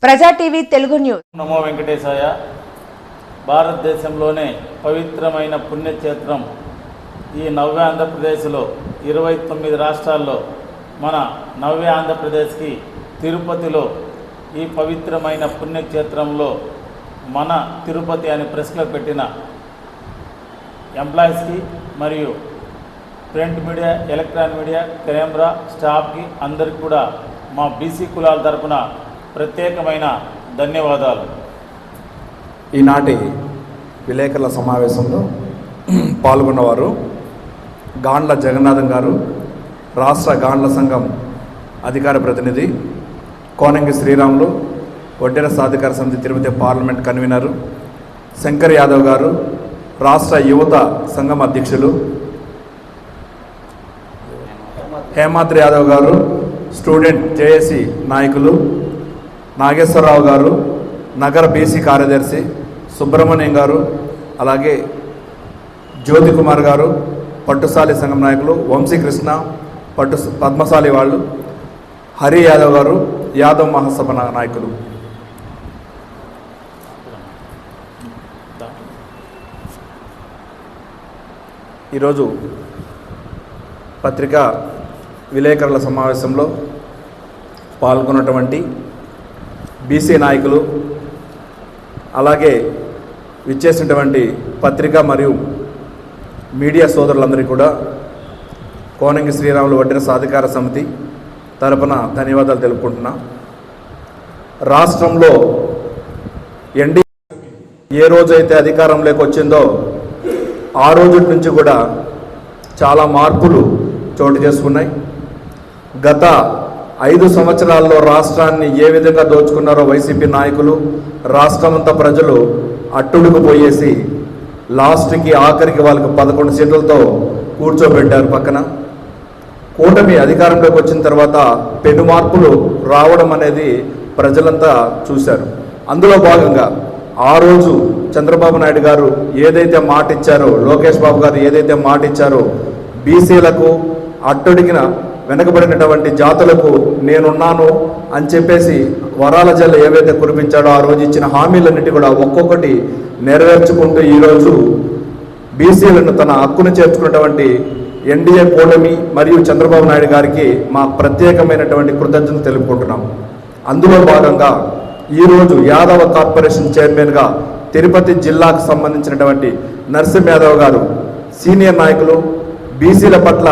ప్రజా TV Telugu news. నమో వెంకటేశాయ. భారతదేశంలోనే పవిత్రమైన పుణ్యక్షేత్రం ఈ నవ్య ఆంధ్రప్రదేశ్లో 29 రాష్ట్రాల్లో మన నవ్య ఆంధ్రప్రదేశ్కి తిరుపతిలో ఈ పవిత్రమైన పుణ్యక్షేత్రంలో మన తిరుపతి అని ప్రెస్లో పెట్టిన ఎంప్లాయీస్కి మరియు print media, electronic media, camera స్టాఫ్కి అందరికీ కూడా మా బీసీ కులాల తరపున ప్రత్యేకమైన ధన్యవాదాలు. ఈనాటి విలేకరుల సమావేశంలో పాల్గొన్నవారు గాండ్ల జగన్నాథం గారు, రాష్ట్ర గాండ్ల సంఘం అధికార ప్రతినిధి, కోనంగి శ్రీరాములు, వడ్డెర సాధికార సమితి తిరుపతి పార్లమెంట్ కన్వీనరు, శంకర్ యాదవ్ గారు, రాష్ట్ర యువత సంఘం అధ్యక్షులు, హేమాద్రి యాదవ్ గారు, స్టూడెంట్ జేఏసీ నాయకులు, నాగేశ్వరరావు గారు, నగర బీసీ కార్యదర్శి సుబ్రహ్మణ్యం గారు, అలాగే జ్యోతి కుమార్ గారు, పట్టుసాలి సంఘం నాయకులు వంశీకృష్ణ, పద్మశాలి వాళ్ళు, హరి యాదవ్ గారు, యాదవ్ మహాసభ నాయకులు. ఈరోజు పత్రికా విలేకరుల సమావేశంలో పాల్గొన్నటువంటి బీసీ నాయకులు, అలాగే విచ్చేసినటువంటి పత్రికా మరియు మీడియా సోదరులందరికీ కూడా కోనంగి శ్రీరాములు వడ్డెర సాధికార సమితి తరపున ధన్యవాదాలు తెలుపుకుంటున్నా. రాష్ట్రంలో ఎన్డీ ఏ రోజైతే అధికారంలోకి వచ్చిందో ఆ రోజు నుంచి కూడా చాలా మార్పులు చోటు చేసుకున్నాయి. గత 5 సంవత్సరాల్లో రాష్ట్రాన్ని ఏ విధంగా దోచుకున్నారో వైసీపీ నాయకులు, రాష్ట్రమంతా ప్రజలు అట్టుడుకు పోయేసి లాస్ట్కి ఆఖరికి వాళ్ళకి 11 సీట్లతో కూర్చోబెట్టారు పక్కన. కూటమి అధికారంలోకి వచ్చిన తర్వాత పెను మార్పులు రావడం అనేది ప్రజలంతా చూశారు. అందులో భాగంగా ఆ రోజు చంద్రబాబు నాయుడు గారు ఏదైతే మాట ఇచ్చారో, లోకేష్ బాబు గారు ఏదైతే మాట ఇచ్చారో, బీసీలకు అట్టడిగిన వెనకబడినటువంటి జాతులకు నేనున్నాను అని చెప్పేసి వరాల జల్ల ఏవైతే కురిపించాడో ఆ రోజు ఇచ్చిన హామీలన్నిటి కూడా ఒక్కొక్కటి నెరవేర్చుకుంటూ ఈరోజు బీసీలను తన హక్కును చేర్చుకున్నటువంటి ఎన్డీఏ కూటమి మరియు చంద్రబాబు నాయుడు గారికి మా ప్రత్యేకమైనటువంటి కృతజ్ఞతలు తెలుపుకుంటున్నాం. అందులో భాగంగా ఈరోజు యాదవ కార్పొరేషన్ చైర్మన్గా తిరుపతి జిల్లాకు సంబంధించినటువంటి నరసింహ యాదవ్ గారు, సీనియర్ నాయకులు, బీసీల పట్ల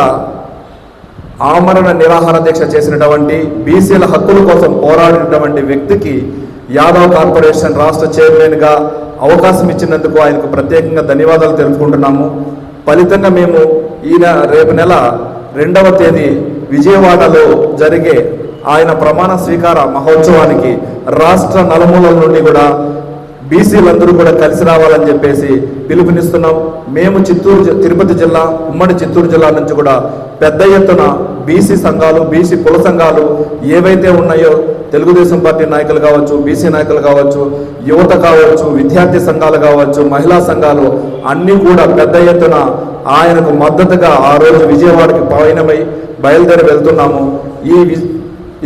ఆమరణ నిరాహార దీక్ష చేసినటువంటి, బీసీల హక్కుల కోసం పోరాడినటువంటి వ్యక్తికి యాదవ్ కార్పొరేషన్ రాష్ట్ర చైర్మన్గా అవకాశం ఇచ్చినందుకు ఆయనకు ప్రత్యేకంగా ధన్యవాదాలు తెలుపుకుంటున్నాము. ఫలితంగా మేము రేపు నెల 2వ తేదీ విజయవాడలో జరిగే ఆయన ప్రమాణ స్వీకార మహోత్సవానికి రాష్ట్ర నలుమూలల నుండి కూడా బీసీలందరూ కూడా కలిసి రావాలని చెప్పేసి పిలుపునిస్తున్నాం. మేము తిరుపతి జిల్లా, ఉమ్మడి చిత్తూరు జిల్లా నుంచి కూడా పెద్ద ఎత్తున బీసీ సంఘాలు, బీసీ కుల సంఘాలు ఏవైతే ఉన్నాయో, తెలుగుదేశం పార్టీ నాయకులు కావచ్చు, బీసీ నాయకులు కావచ్చు, యువత కావచ్చు, విద్యార్థి సంఘాలు కావచ్చు, మహిళా సంఘాలు అన్నీ కూడా పెద్ద ఎత్తున ఆయనకు మద్దతుగా ఆ రోజు విజయవాడకి బయలుదేరి వెళ్తున్నాము.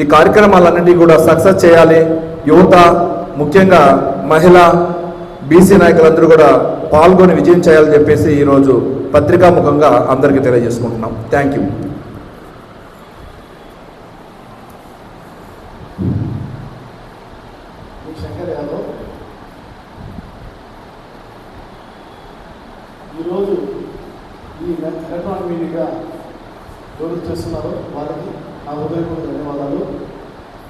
ఈ కార్యక్రమాలన్నింటినీ కూడా సక్సెస్ చేయాలి. యువత, ముఖ్యంగా మహిళా బీసీ నాయకులందరూ కూడా పాల్గొని విజయం చేయాలని చెప్పేసి ఈరోజు పత్రికాముఖంగా అందరికీ తెలియజేసుకుంటున్నాం. Thank you. శంకర్ యాదవ్ ఈరోజు ఈ ఎలక్ట్రానిక్ మీడియా ఎవరు చేస్తున్నారో వారికి నా హృదయపూర్వక ధన్యవాదాలు.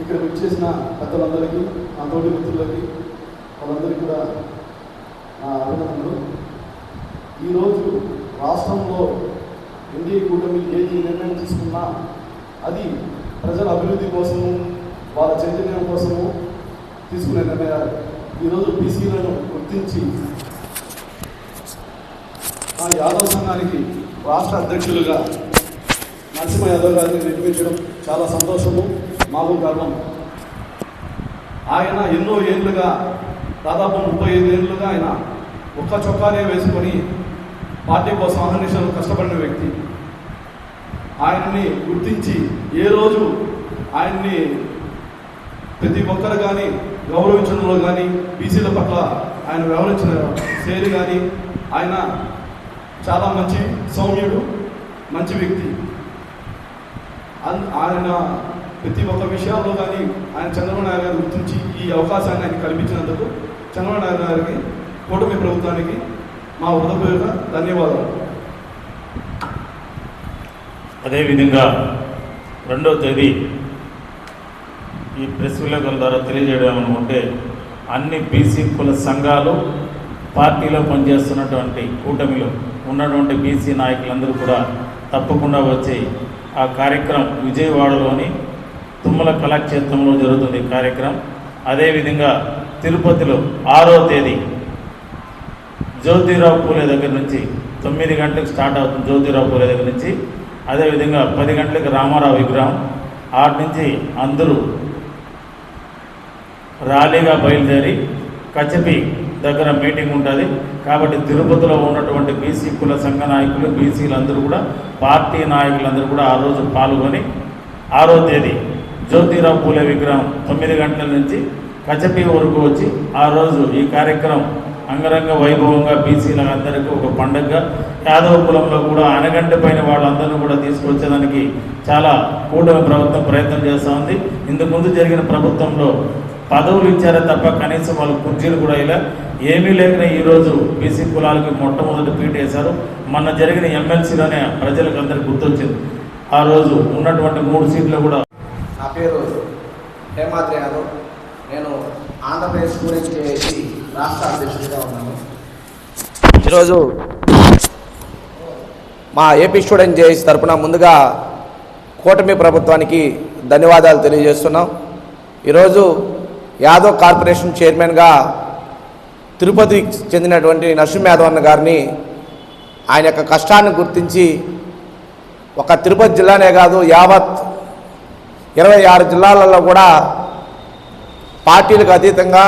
ఇక్కడ విచ్చేసిన పెద్దలందరికీ, నా తోటి మిత్రులకి, వాళ్ళందరికీ కూడా నా అభినందనలు. ఈరోజు రాష్ట్రంలో ఎన్డీఏ కూటమి ఏది నిర్ణయం తీసుకున్నా అది ప్రజల అభివృద్ధి కోసము, వాళ్ళ చైతన్యం కోసము తీసుకునే నిర్ణయాలు. ఈరోజు బీసీలను గుర్తించి మా యాదవ్ సంఘానికి రాష్ట్ర అధ్యక్షులుగా నరసింహ యాదవ్ గారిని నిర్మించడం చాలా సంతోషము, మాకు గర్వం. ఆయన ఎన్నో ఏళ్ళుగా, దాదాపు 35 ఏళ్ళుగా ఆయన ఒక్క చొక్కానే వేసుకొని పార్టీ కోసం అహర్నిశలు కష్టపడిన వ్యక్తి. ఆయన్ని గుర్తించి ఏ రోజు ఆయన్ని ప్రతి ఒక్కరు కానీ గౌరవించడంలో కానీ బీసీల పట్ల ఆయన వ్యవహరించిన శైలి కానీ ఆయన చాలా మంచి సౌమ్యుడు, మంచి వ్యక్తి. ఆయన ప్రతి ఒక్క విషయాల్లో కానీ ఆయన చంద్రబాబు నాయుడు గారు గుర్తించి ఈ అవకాశాన్ని ఆయన కల్పించినందుకు చంద్రబాబు నాయుడు గారికి, కూటమి ప్రభుత్వానికి మా హృదయపూర్వక ధన్యవాదాలు. అదేవిధంగా 2వ తేదీ ఈ ప్రెస్ విలేకరుల ద్వారా తెలియజేయడం అనుకుంటే అన్ని బీసీ కుల సంఘాలు, పార్టీలో పనిచేస్తున్నటువంటి కూటమిలో ఉన్నటువంటి బీసీ నాయకులందరూ కూడా తప్పకుండా వచ్చి ఆ కార్యక్రమం విజయవాడలోని తుమ్మల కళాక్షేత్రంలో జరుగుతుంది కార్యక్రమం. అదేవిధంగా తిరుపతిలో 6వ తేదీ జ్యోతిరావు పూలే దగ్గర నుంచి 9 గంటలకు స్టార్ట్ అవుతుంది. జ్యోతిరావు పూలే దగ్గర నుంచి అదేవిధంగా 10 గంటలకు రామారావు విగ్రహం. ఆటి నుంచి అందరూ ర్యాలీగా బయలుదేరి కచపి దగ్గర మీటింగ్ ఉంటుంది. కాబట్టి తిరుపతిలో ఉన్నటువంటి బీసీ కుల సంఘ నాయకులు, బీసీలందరూ కూడా, పార్టీ నాయకులందరూ కూడా ఆ రోజు పాల్గొని 6వ తేదీ జ్యోతిరావు పూలే విగ్రహం 9 గంటల నుంచి కచపి వరకు వచ్చి ఆ రోజు ఈ కార్యక్రమం అంగరంగ వైభవంగా బీసీలందరికీ ఒక పండుగగా, యాదవ కులంలో కూడా అనగంటిపోయిన వాళ్ళందరినీ కూడా తీసుకొచ్చేదానికి చాలా కూటమి ప్రభుత్వం ప్రయత్నం చేస్తూ ఉంది. ఇంతకుముందు జరిగిన ప్రభుత్వంలో పదవులు ఇచ్చారే తప్ప కనీసం వాళ్ళు కుర్చీలు కూడా ఇలా ఏమీ లేకనే ఈరోజు బీసీ కులాలకి మొట్టమొదటి పీట వేశారు. మొన్న జరిగిన ఎమ్మెల్సీలోనే ప్రజలకు అందరికీ గుర్తొచ్చింది. ఆ రోజు ఉన్నటువంటి 3 సీట్లు కూడా. నా పేరు హేమాద్రి యాదవ్. నేను ఆంధ్రప్రదేశ్ స్టూడెంట్స్ కేఏసీ రాష్ట్ర అధ్యక్షుడిగా ఉన్నాను. ఈరోజు మా ఏపీ స్టూడెంట్ జేఏసీ తరఫున ముందుగా కూటమి ప్రభుత్వానికి ధన్యవాదాలు తెలియజేస్తున్నాం. ఈరోజు యాదవ్ కార్పొరేషన్ చైర్మన్గా తిరుపతికి చెందినటువంటి నరసింహ యాదవ్ అన్న గారిని ఆయన యొక్క కష్టాన్ని గుర్తించి ఒక తిరుపతి జిల్లానే కాదు యావత్ 26 జిల్లాలలో కూడా పార్టీలకు అతీతంగా,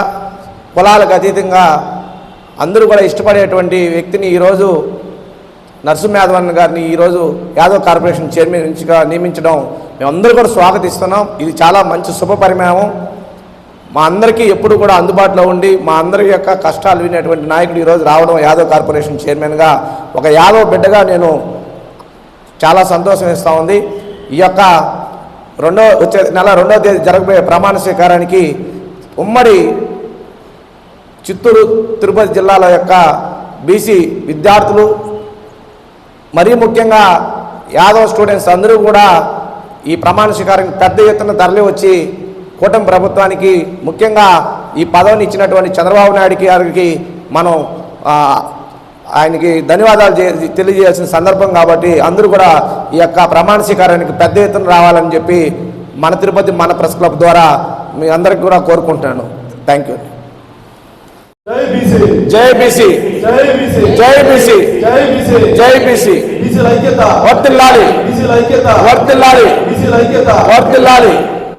కులాలకు అతీతంగా అందరూ కూడా ఇష్టపడేటువంటి వ్యక్తిని ఈరోజు నరసింహ యాదవ్ అన్న గారిని ఈరోజు యాదవ్ కార్పొరేషన్ చైర్మన్ నుంచిగా నియమించడం మేమందరూ కూడా స్వాగతిస్తున్నాం. ఇది చాలా మంచి శుభ పరిణామం. మా అందరికీ ఎప్పుడు కూడా అందుబాటులో ఉండి మా అందరి యొక్క కష్టాలు వినేటువంటి నాయకుడు ఈరోజు రావడం, యాదవ్ కార్పొరేషన్ చైర్మన్గా ఒక యాదవ్ బిడ్డగా నేను చాలా సంతోషం ఇస్తూ ఉంది. ఈ యొక్క వచ్చే నెల 2వ తేదీ జరగబోయే ప్రమాణ స్వీకారానికి ఉమ్మడి చిత్తూరు, తిరుపతి జిల్లాల యొక్క బీసీ విద్యార్థులు, మరీ ముఖ్యంగా యాదవ్ స్టూడెంట్స్ అందరూ కూడా ఈ ప్రమాణ స్వీకారానికి పెద్ద ఎత్తున తరలి వచ్చి కూటమి ప్రభుత్వానికి, ముఖ్యంగా ఈ పదవిని ఇచ్చినటువంటి చంద్రబాబు నాయుడు గారికి మనం ఆయనకి ధన్యవాదాలు తెలియజేయాల్సిన సందర్భం. కాబట్టి అందరూ కూడా ఈ యొక్క ప్రమాణ స్వీకారానికి పెద్ద ఎత్తున రావాలని చెప్పి మన తిరుపతి మన ప్రెస్ క్లబ్ ద్వారా మీ అందరికి కూడా కోరుకుంటున్నాను. Thank you. జై బీసీ, జై బీసీ, జై బీసీ, జై బీసీ, జై బీసీ, జై బీసీ. బీసీల ఐక్యత వర్ధిల్లాలి, బీసీల ఐక్యత వర్ధిల్లాలి, బీసీల ఐక్యత వర్ధిల్లాలి.